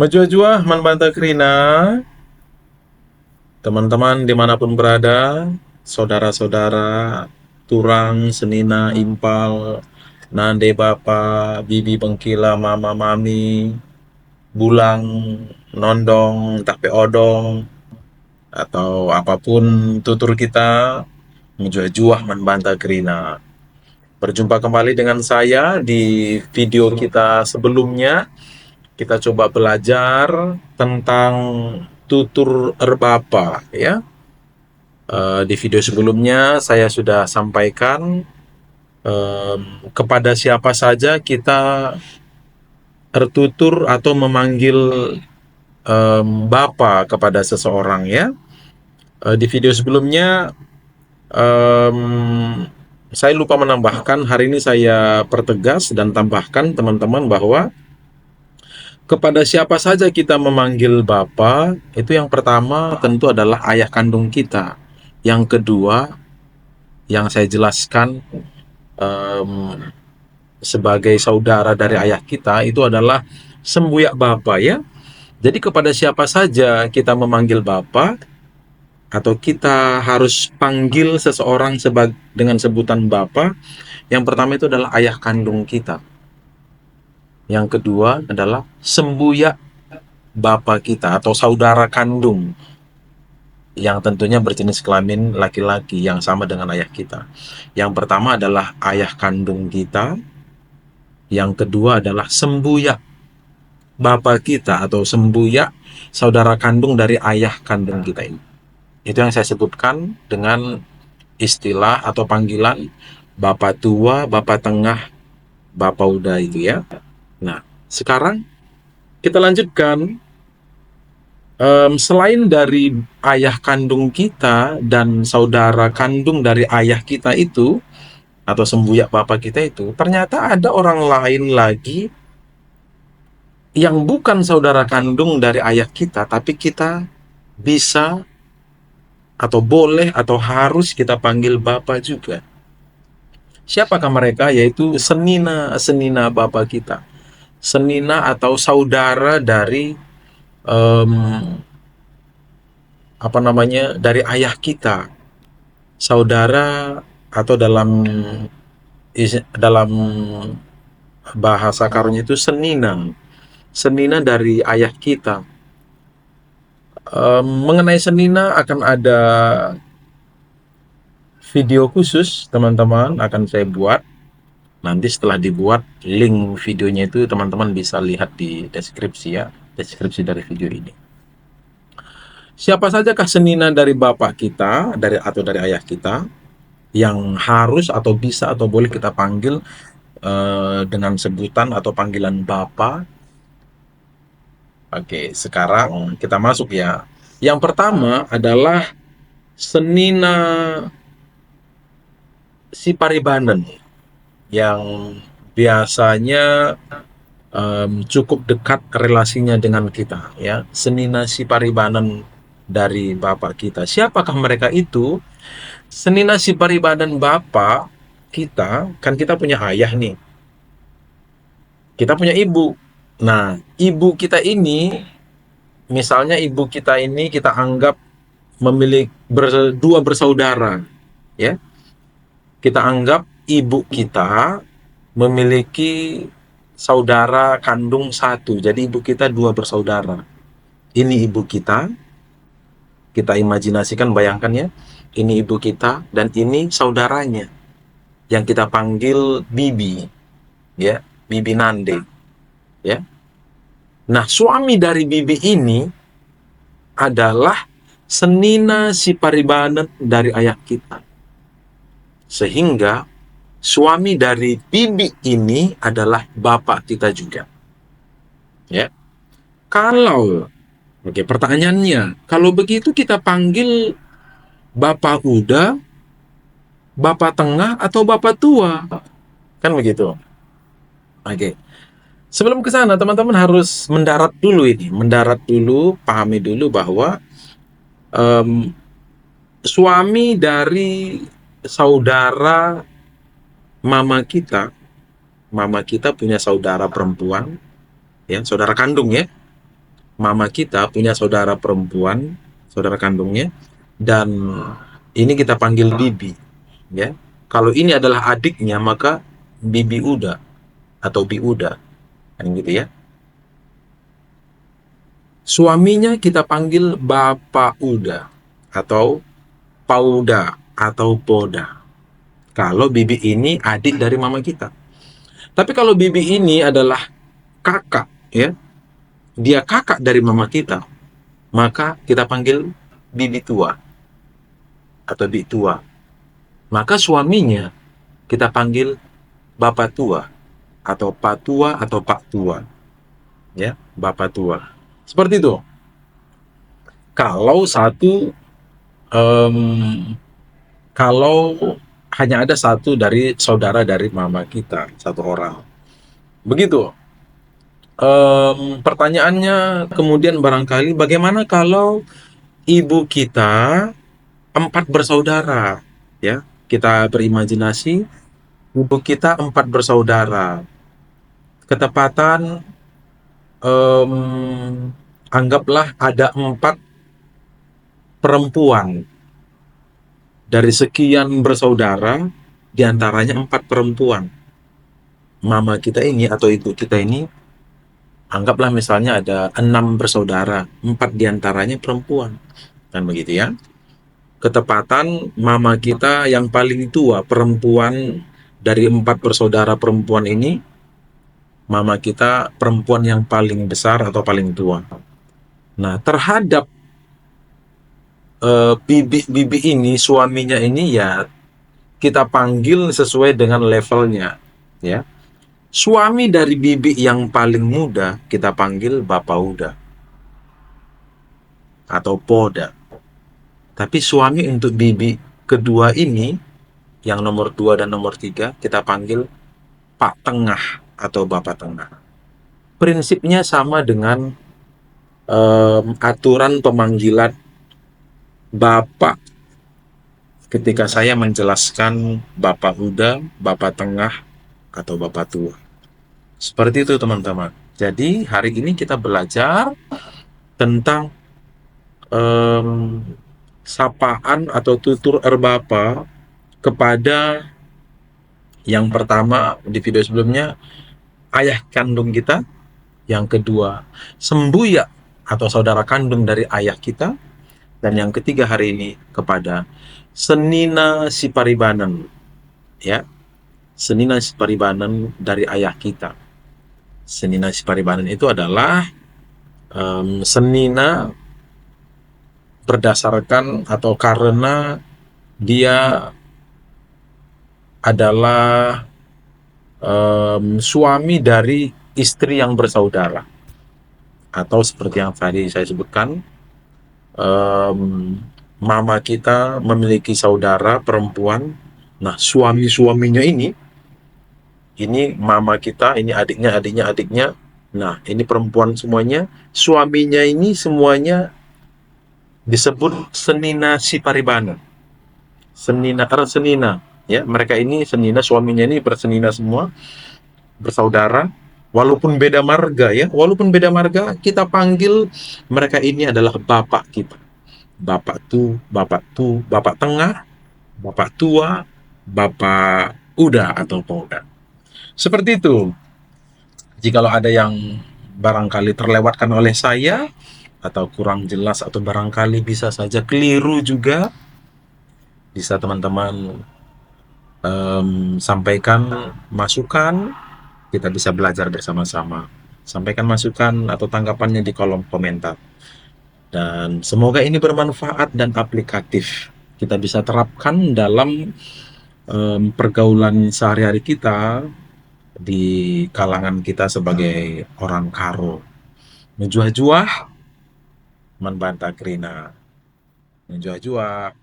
Menjua-jua man banta krina, teman-teman dimanapun berada, saudara-saudara, turang, senina, impal, nande bapa, bibi bengkila, mama mami, bulang, nondong, tape odong, atau apapun tutur kita, menjua-jua man banta krina. Berjumpa kembali dengan saya di video kita sebelumnya. Kita coba belajar tentang tutur erbapa ya. Di video sebelumnya saya sudah sampaikan kepada siapa saja kita tertutur atau memanggil bapa kepada seseorang ya. Di video sebelumnya saya lupa menambahkan, hari ini saya pertegas dan tambahkan teman-teman bahwa kepada siapa saja kita memanggil Bapa, itu yang pertama tentu adalah ayah kandung kita. Yang kedua, yang saya jelaskan em, sebagai saudara dari ayah kita, itu adalah sembuyak Bapa ya. Jadi kepada siapa saja kita memanggil Bapa, atau kita harus panggil seseorang dengan sebutan Bapa, yang pertama itu adalah ayah kandung kita. Yang kedua adalah sembuyak Bapa kita atau saudara kandung yang tentunya berjenis kelamin laki-laki yang sama dengan ayah kita. Yang pertama adalah ayah kandung kita, yang kedua adalah sembuyak bapa kita atau sembuyak saudara kandung dari ayah kandung kita ini. Itu yang saya sebutkan dengan istilah atau panggilan bapa tua, bapa tengah, bapa udah itu ya. Nah, sekarang kita lanjutkan. Selain dari ayah kandung kita dan saudara kandung dari ayah kita itu, atau sembuyak bapak kita itu, ternyata ada orang lain lagi yang bukan saudara kandung dari ayah kita, tapi kita bisa atau boleh atau harus kita panggil bapak juga. Siapakah mereka? Yaitu senina bapak kita. Senina atau saudara dari em, dari ayah kita, saudara, atau dalam bahasa karunya itu senina dari ayah kita. Mengenai senina akan ada video khusus, teman-teman, akan saya buat. Nanti setelah dibuat, link videonya itu teman-teman bisa lihat di deskripsi ya, deskripsi dari video ini. Siapa sajakah senina dari bapak kita, atau dari ayah kita, yang harus atau bisa atau boleh kita panggil dengan sebutan atau panggilan Bapa? Oke, sekarang kita masuk ya. Yang pertama adalah senina si Paribanan yang biasanya cukup dekat relasinya dengan kita ya. Senina si Paribanan dari bapak kita. Siapakah mereka itu? Senina si Paribanan bapak kita, kan kita punya ayah nih. Kita punya ibu. Nah, ibu kita ini, misalnya ibu kita ini kita anggap memiliki dua bersaudara, ya. Kita anggap ibu kita memiliki saudara kandung satu, jadi ibu kita dua bersaudara. Ini ibu kita imajinasikan, bayangkan ya, ini ibu kita dan ini saudaranya yang kita panggil bibi, ya, bibi Nande, ya. Nah, suami dari bibi ini adalah senina si Paribanan dari ayah kita. Sehingga suami dari bibi ini adalah bapak kita juga. Ya. Pertanyaannya, kalau begitu kita panggil bapak uda, bapak tengah, atau bapak tua? Kan begitu. Oke. Sebelum ke sana, teman-teman harus mendarat dulu, pahami dulu bahwa suami dari saudara mama kita punya saudara perempuan, ya, saudara kandung ya. mama kita punya saudara perempuan, saudara kandungnya, dan ini kita panggil bibi, ya. Kalau ini adalah adiknya, maka bibi Uda atau bi Uda, kan gitu ya. Suaminya kita panggil Bapak Uda atau Pauda atau Poda. Kalau bibi ini adik dari mama kita. Tapi kalau bibi ini adalah kakak, ya, dia kakak dari mama kita, maka kita panggil bibi tua atau bi tua. Maka suaminya kita panggil bapak tua atau pak tua atau pak tua, ya, bapak tua. Seperti itu. Kalau satu, em, kalau hanya ada satu dari saudara dari mama kita, satu orang. Begitu. Pertanyaannya kemudian barangkali bagaimana kalau ibu kita empat bersaudara, ya, kita berimajinasi ibu kita empat bersaudara, ketepatan, anggaplah ada empat perempuan dari sekian bersaudara, diantaranya empat perempuan. Mama kita ini atau ibu kita ini, anggaplah misalnya ada 6 bersaudara, 4 diantaranya perempuan, kan begitu ya. Ketepatan mama kita yang paling tua perempuan dari 4 bersaudara perempuan ini, mama kita perempuan yang paling besar atau paling tua. Nah, terhadap bibi ini, suaminya ini, ya kita panggil sesuai dengan levelnya, ya. Suami dari bibi yang paling muda kita panggil Bapak Uda atau Poda. Tapi suami untuk bibi kedua ini, yang nomor 2 dan nomor 3, kita panggil Pak Tengah atau Bapak Tengah. Prinsipnya sama dengan aturan pemanggilan Bapak ketika saya menjelaskan Bapak Uda, Bapak Tengah, atau Bapak Tua. Seperti itu teman-teman. Jadi hari ini kita belajar tentang sapaan atau tutur erbapa kepada yang pertama di video sebelumnya ayah kandung kita, yang kedua sembuya atau saudara kandung dari ayah kita, dan yang ketiga hari ini kepada senina siparibanan, ya, senina siparibanan dari ayah kita. Senina siparibanan itu adalah senina berdasarkan atau karena dia adalah suami dari istri yang bersaudara, atau seperti yang tadi saya sebutkan, mama kita memiliki saudara perempuan. Nah, suami-suaminya ini mama kita, ini adiknya. Nah, ini perempuan semuanya. Suaminya ini semuanya disebut senina siparibana. Senina, ya. Mereka ini senina, suaminya ini bersenina semua, bersaudara. Walaupun beda marga, ya. Walaupun beda marga, kita panggil mereka ini adalah bapak kita. Bapak Bapak Tengah, Bapak Tua, Bapak Uda atau Poda. Seperti itu. Jikalau ada yang barangkali terlewatkan oleh saya, atau kurang jelas, atau barangkali bisa saja keliru juga, bisa teman-teman sampaikan masukan, kita bisa belajar bersama-sama. Sampaikan masukan atau tanggapannya di kolom komentar. Dan semoga ini bermanfaat dan aplikatif. Kita bisa terapkan dalam pergaulan sehari-hari kita, di kalangan kita sebagai orang karo. Menjuah-juah, man banta krina. Menjuah-juah.